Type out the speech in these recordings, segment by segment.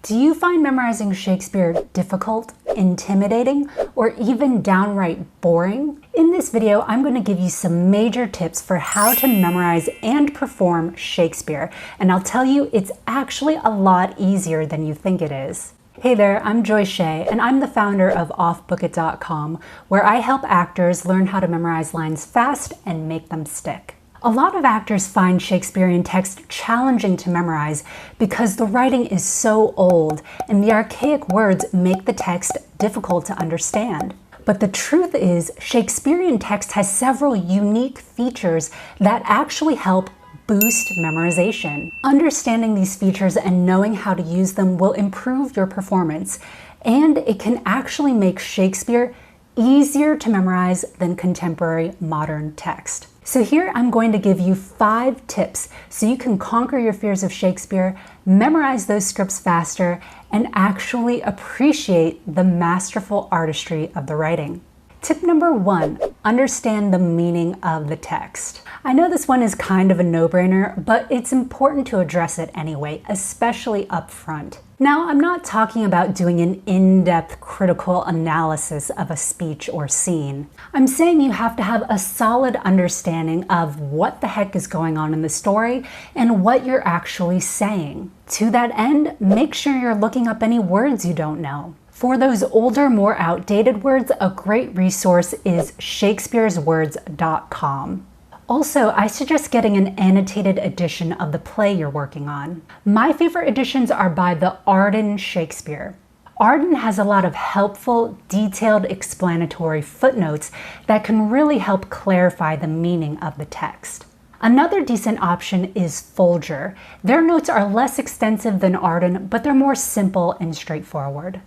Do you find memorizing Shakespeare difficult, intimidating, or even downright boring? In this video, I'm going to give you some major tips for how to memorize and perform Shakespeare, and I'll tell you it's actually a lot easier than you think it is. Hey there, I'm Joy Shea, and I'm the founder of offbookit.com, where I help actors learn how to memorize lines fast and make them stick. A lot of actors find Shakespearean text challenging to memorize because the writing is so old and the archaic words make the text difficult to understand. But the truth is, Shakespearean text has several unique features that actually help boost memorization. Understanding these features and knowing how to use them will improve your performance, and it can actually make Shakespeare easier to memorize than contemporary modern text. So here I'm going to give you 5 tips so you can conquer your fears of Shakespeare, memorize those scripts faster, and actually appreciate the masterful artistry of the writing. Tip number 1, understand the meaning of the text. I know this one is kind of a no-brainer, but it's important to address it anyway, especially up front. Now, I'm not talking about doing an in-depth critical analysis of a speech or scene. I'm saying you have to have a solid understanding of what the heck is going on in the story and what you're actually saying. To that end, make sure you're looking up any words you don't know. For those older, more outdated words, a great resource is shakespeareswords.com. Also, I suggest getting an annotated edition of the play you're working on. My favorite editions are by the Arden Shakespeare. Arden has a lot of helpful, detailed explanatory footnotes that can really help clarify the meaning of the text. Another decent option is Folger. Their notes are less extensive than Arden, but they're more simple and straightforward.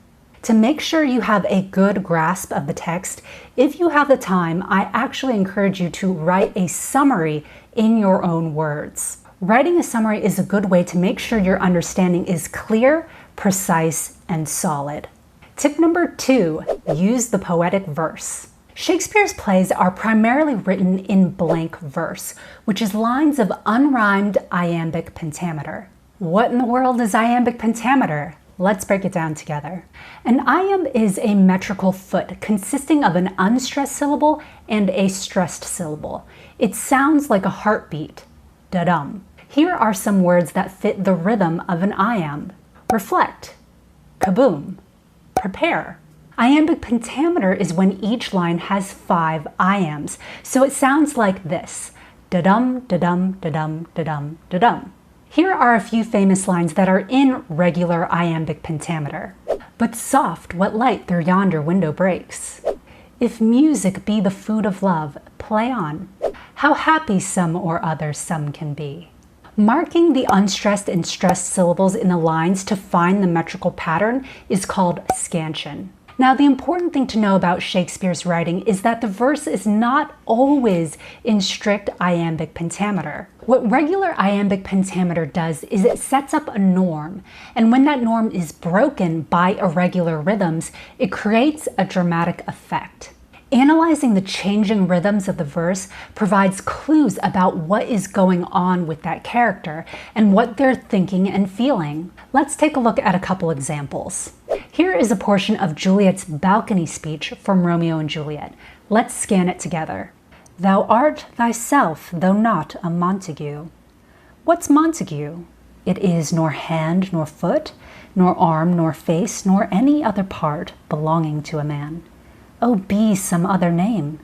To make sure you have a good grasp of the text, if you have the time, I actually encourage you to write a summary in your own words. Writing a summary is a good way to make sure your understanding is clear, precise, and solid. Tip number 2, use the poetic verse. Shakespeare's plays are primarily written in blank verse, which is lines of unrhymed iambic pentameter. What in the world is iambic pentameter? Let's break it down together. An iamb is a metrical foot consisting of an unstressed syllable and a stressed syllable. It sounds like a heartbeat. Da-dum. Here are some words that fit the rhythm of an iamb. Reflect. Kaboom. Prepare. Iambic pentameter is when each line has 5 iambs, so it sounds like this. Da-dum, da-dum, da-dum, da-dum, da-dum. Here are a few famous lines that are in regular iambic pentameter. But soft, what light through yonder window breaks? If music be the food of love, play on. How happy some or other some can be. Marking the unstressed and stressed syllables in the lines to find the metrical pattern is called scansion. Now, the important thing to know about Shakespeare's writing is that the verse is not always in strict iambic pentameter. What regular iambic pentameter does is it sets up a norm, and when that norm is broken by irregular rhythms, it creates a dramatic effect. Analyzing the changing rhythms of the verse provides clues about what is going on with that character and what they're thinking and feeling. Let's take a look at a couple examples. Here is a portion of Juliet's balcony speech from Romeo and Juliet. Let's scan it together. Thou art thyself, though not a Montague. What's Montague? It is nor hand nor foot, nor arm nor face, nor any other part belonging to a man. Oh, be some other name.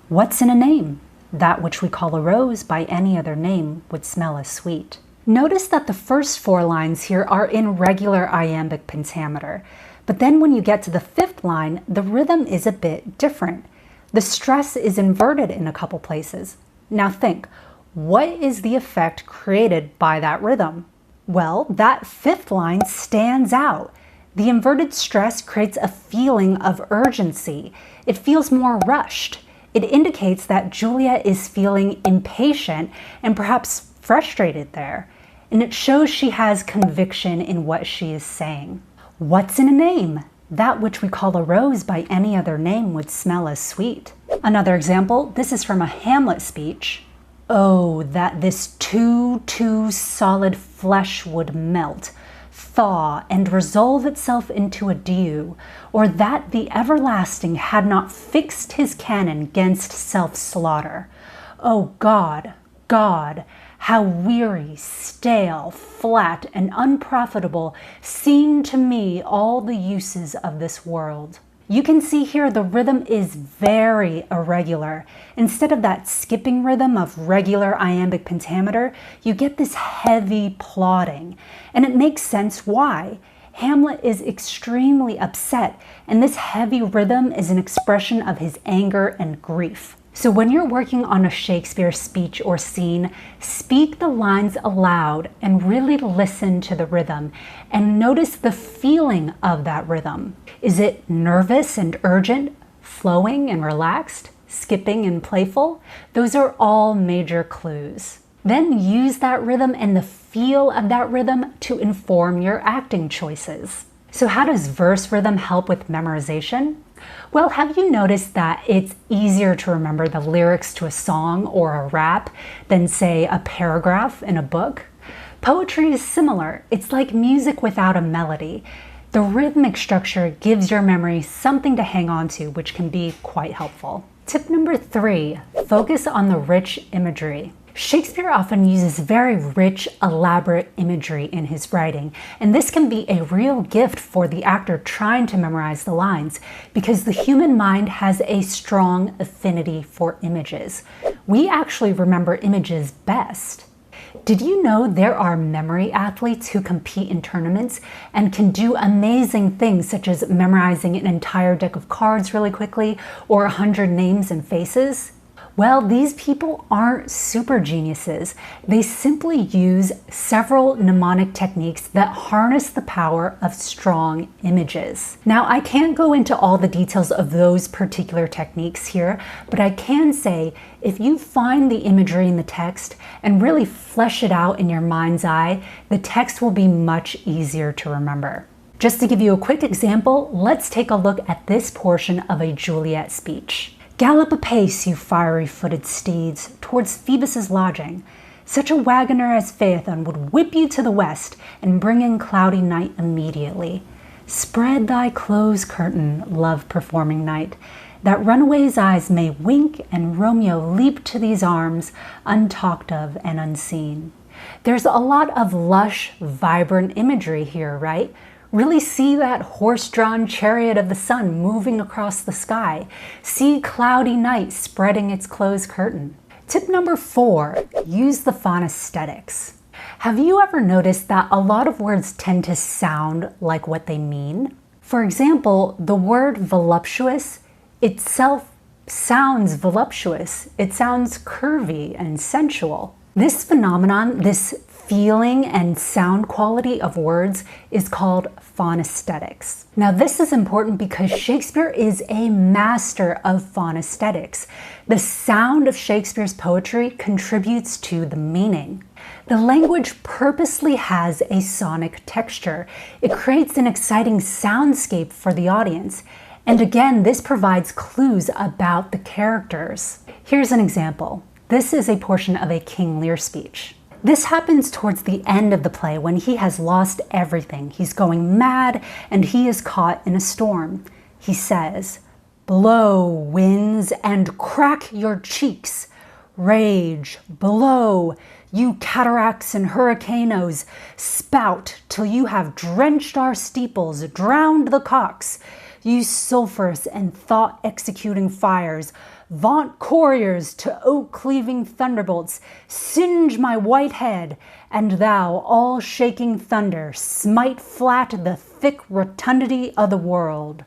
What's in a name? That which we call a rose by any other name would smell as sweet. Notice that the first 4 lines here are in regular iambic pentameter, but then when you get to the 5th line, the rhythm is a bit different. The stress is inverted in a couple places. Now think, what is the effect created by that rhythm? Well, that 5th line stands out. The inverted stress creates a feeling of urgency. It feels more rushed. It indicates that Juliet is feeling impatient and perhaps frustrated there. And it shows she has conviction in what she is saying. What's in a name? That which we call a rose by any other name would smell as sweet. Another example, this is from a Hamlet speech. Oh, that this too solid flesh would melt. thaw and resolve itself into a dew, or that the everlasting had not fixed his cannon 'gainst self-slaughter. O God, God, how weary, stale, flat, and unprofitable seem to me all the uses of this world. You can see here the rhythm is very irregular. Instead of that skipping rhythm of regular iambic pentameter, you get this heavy plodding. And it makes sense why. Hamlet is extremely upset, and this heavy rhythm is an expression of his anger and grief. So when you're working on a Shakespeare speech or scene, speak the lines aloud and really listen to the rhythm and notice the feeling of that rhythm. Is it nervous and urgent, flowing and relaxed, skipping and playful? Those are all major clues. Then use that rhythm and the feel of that rhythm to inform your acting choices. So how does verse rhythm help with memorization? Well, have you noticed that it's easier to remember the lyrics to a song or a rap than, say, a paragraph in a book? Poetry is similar. It's like music without a melody. The rhythmic structure gives your memory something to hang on to, which can be quite helpful. Tip number 3, focus on the rich imagery. Shakespeare often uses very rich, elaborate imagery in his writing, and this can be a real gift for the actor trying to memorize the lines, because the human mind has a strong affinity for images. We actually remember images best. Did you know there are memory athletes who compete in tournaments and can do amazing things such as memorizing an entire deck of cards really quickly or 100 names and faces? Well, these people aren't super geniuses. They simply use several mnemonic techniques that harness the power of strong images. Now, I can't go into all the details of those particular techniques here, but I can say if you find the imagery in the text and really flesh it out in your mind's eye, the text will be much easier to remember. Just to give you a quick example, let's take a look at this portion of a Juliet speech. Gallop apace, you fiery-footed steeds, towards Phoebus's lodging. Such a wagoner as Phaethon would whip you to the west and bring in cloudy night immediately. Spread thy close curtain, love-performing night, that runaway's eyes may wink and Romeo leap to these arms, untalked of and unseen. There's a lot of lush, vibrant imagery here, right? Really see that horse-drawn chariot of the sun moving across the sky. See cloudy night spreading its closed curtain. Tip number 4, use the phonesthetics. Have you ever noticed that a lot of words tend to sound like what they mean? For example, the word voluptuous itself sounds voluptuous. It sounds curvy and sensual. This phenomenon, this feeling and sound quality of words is called phonesthetics. Now this is important because Shakespeare is a master of phonesthetics. The sound of Shakespeare's poetry contributes to the meaning. The language purposely has a sonic texture. It creates an exciting soundscape for the audience. And again, this provides clues about the characters. Here's an example. This is a portion of a King Lear speech. This happens towards the end of the play when he has lost everything. He's going mad and he is caught in a storm. He says, "Blow, winds, and crack your cheeks. Rage, blow, you cataracts and hurricanos. Spout till you have drenched our steeples, drowned the cocks. You sulphurous and thought-executing fires. Vaunt couriers to oak-cleaving thunderbolts, singe my white head, and thou, all-shaking thunder, smite flat the thick rotundity of the world."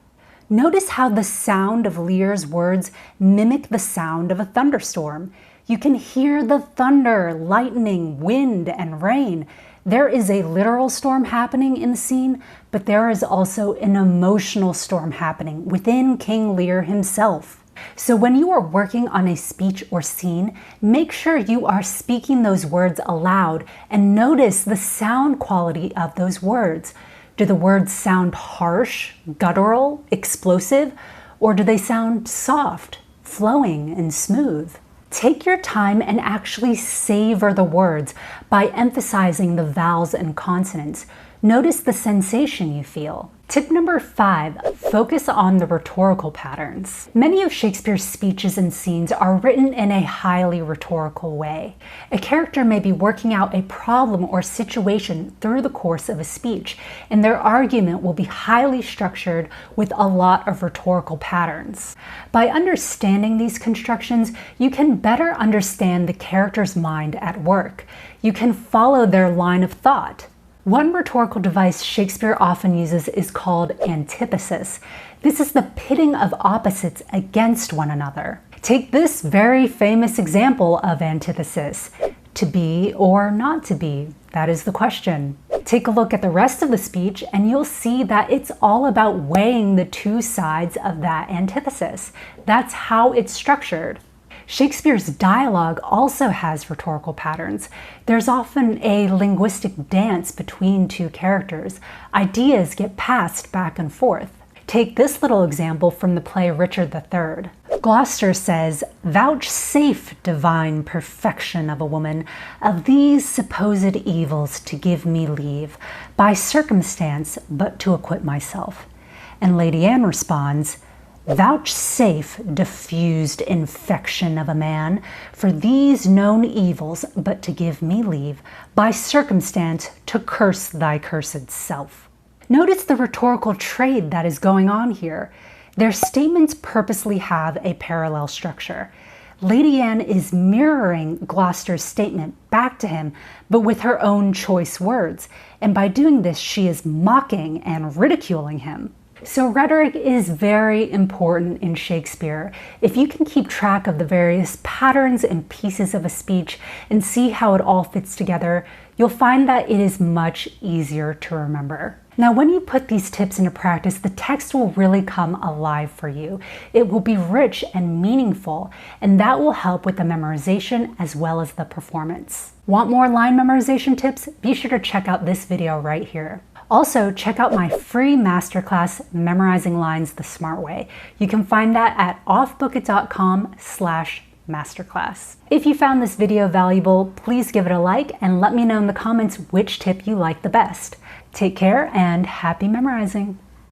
Notice how the sound of Lear's words mimic the sound of a thunderstorm. You can hear the thunder, lightning, wind, and rain. There is a literal storm happening in the scene, but there is also an emotional storm happening within King Lear himself. So when you are working on a speech or scene, make sure you are speaking those words aloud and notice the sound quality of those words. Do the words sound harsh, guttural, explosive, or do they sound soft, flowing, and smooth? Take your time and actually savor the words by emphasizing the vowels and consonants. Notice the sensation you feel. Tip number 5, focus on the rhetorical patterns. Many of Shakespeare's speeches and scenes are written in a highly rhetorical way. A character may be working out a problem or situation through the course of a speech, and their argument will be highly structured with a lot of rhetorical patterns. By understanding these constructions, you can better understand the character's mind at work. You can follow their line of thought. One rhetorical device Shakespeare often uses is called antithesis. This is the pitting of opposites against one another. Take this very famous example of antithesis. To be or not to be? That is the question. Take a look at the rest of the speech and you'll see that it's all about weighing the two sides of that antithesis. That's how it's structured. Shakespeare's dialogue also has rhetorical patterns. There's often a linguistic dance between two characters. Ideas get passed back and forth. Take this little example from the play Richard III. Gloucester says, "Vouchsafe, divine perfection of a woman, of these supposed evils to give me leave, by circumstance but to acquit myself." And Lady Anne responds, "Vouchsafe, diffused infection of a man, for these known evils, but to give me leave, by circumstance, to curse thy cursed self." Notice the rhetorical trade that is going on here. Their statements purposely have a parallel structure. Lady Anne is mirroring Gloucester's statement back to him, but with her own choice words, and by doing this, she is mocking and ridiculing him. So rhetoric is very important in Shakespeare. If you can keep track of the various patterns and pieces of a speech and see how it all fits together, you'll find that it is much easier to remember. Now, when you put these tips into practice, the text will really come alive for you. It will be rich and meaningful, and that will help with the memorization as well as the performance. Want more line memorization tips? Be sure to check out this video right here. Also, check out my free masterclass, Memorizing Lines the Smart Way. You can find that at offbookit.com/masterclass. If you found this video valuable, please give it a like and let me know in the comments which tip you like the best. Take care and happy memorizing!